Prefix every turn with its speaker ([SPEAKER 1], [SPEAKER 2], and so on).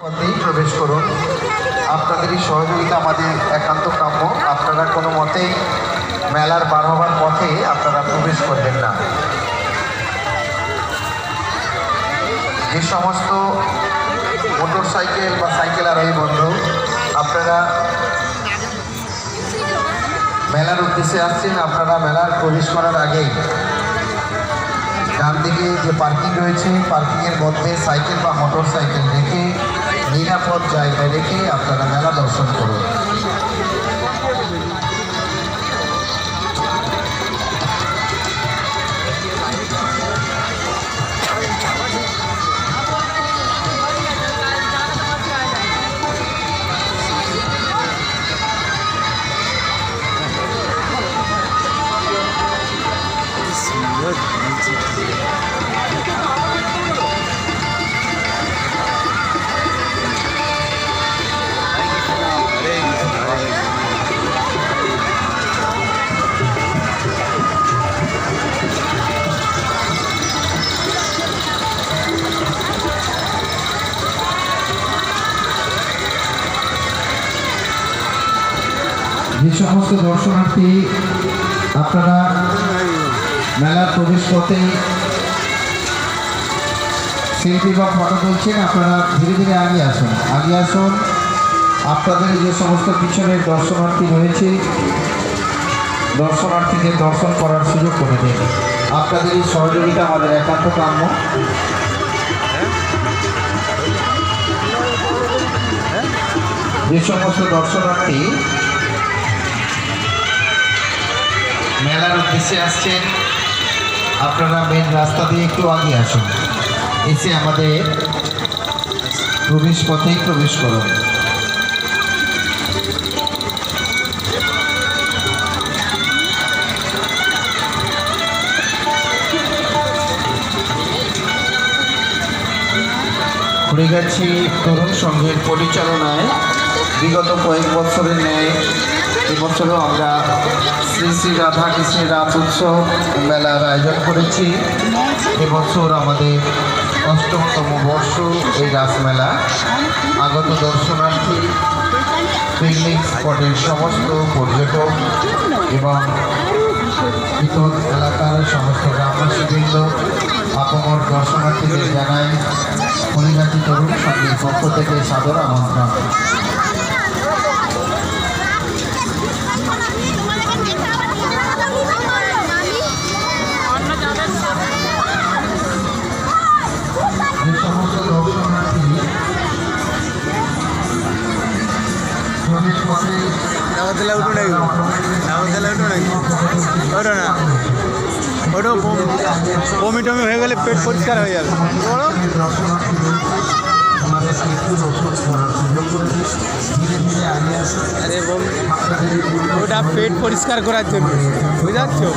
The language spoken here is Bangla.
[SPEAKER 1] পথেই প্রবেশ করুন। আপনাদেরই সহযোগিতা আমাদের একান্ত কাম্য। আপনারা কোনো মতেই মেলার বার হবার পথে আপনারা প্রবেশ করবেন না। যে সমস্ত মোটর সাইকেল বা সাইকেল আরোহী বন্ধু আপনারা মেলার উদ্দেশ্যে আসছেন, আপনারা মেলার প্রবেশ করার আগেই ডান দিকে যে পার্কিং রয়েছে, পার্কিংয়ের মধ্যে সাইকেল বা মোটর সাইকেল রেখে নিরাপদ জায়গায় রেখে আপনারা মেলা দর্শন করুন। যে সমস্ত দর্শনার্থী আপনারা মেলার প্রবেশ পথে সেলফি বা ফটো তুলছেন, আপনারা ধীরে ধীরে আগে আসুন। আপনাদের যে সমস্ত পিছনের দর্শনার্থী রয়েছে, দর্শনার্থীদের দর্শন করার সুযোগ করে দিন। আপনাদের এই সহযোগিতা আমাদের একান্ত কাম্য। যে সমস্ত দর্শনার্থী মেলার উদ্দেশ্যে আসছেন, আপনারা মেন রাস্তা দিয়ে একটু আগে আসুন, এসে আমাদের প্রবেশ পথেই প্রবেশ করুন। কুড়িগাছি তরুণ সংঘের পরিচালনায় বিগত কয়েক বছরের ন্যায় এবছরও আমরা শ্রী শ্রী রাধা কৃষ্ণের রাত উৎসব মেলার আয়োজন করেছি। এবছর আমাদের ৮ম বর্ষ এই রাসমেলা। আগত দর্শনার্থী, পিকনিক স্পটের সমস্ত পর্যটক এবং ইতর এলাকার সমস্ত গ্রামবাসীবৃন্দ, আপামর দর্শনার্থীদের জানাই কুড়িগাছি তরুণ সংঘের পক্ষ থেকে সাদর আমন্ত্রণ। যে সমস্ত দর্শনার্থী প্রবেশ পথে
[SPEAKER 2] বমি টমি হয়ে গেলে পেট পরিষ্কার হয়ে যাবে। আরে ওটা পেট পরিষ্কার করার জন্য, বুঝতে পারছো?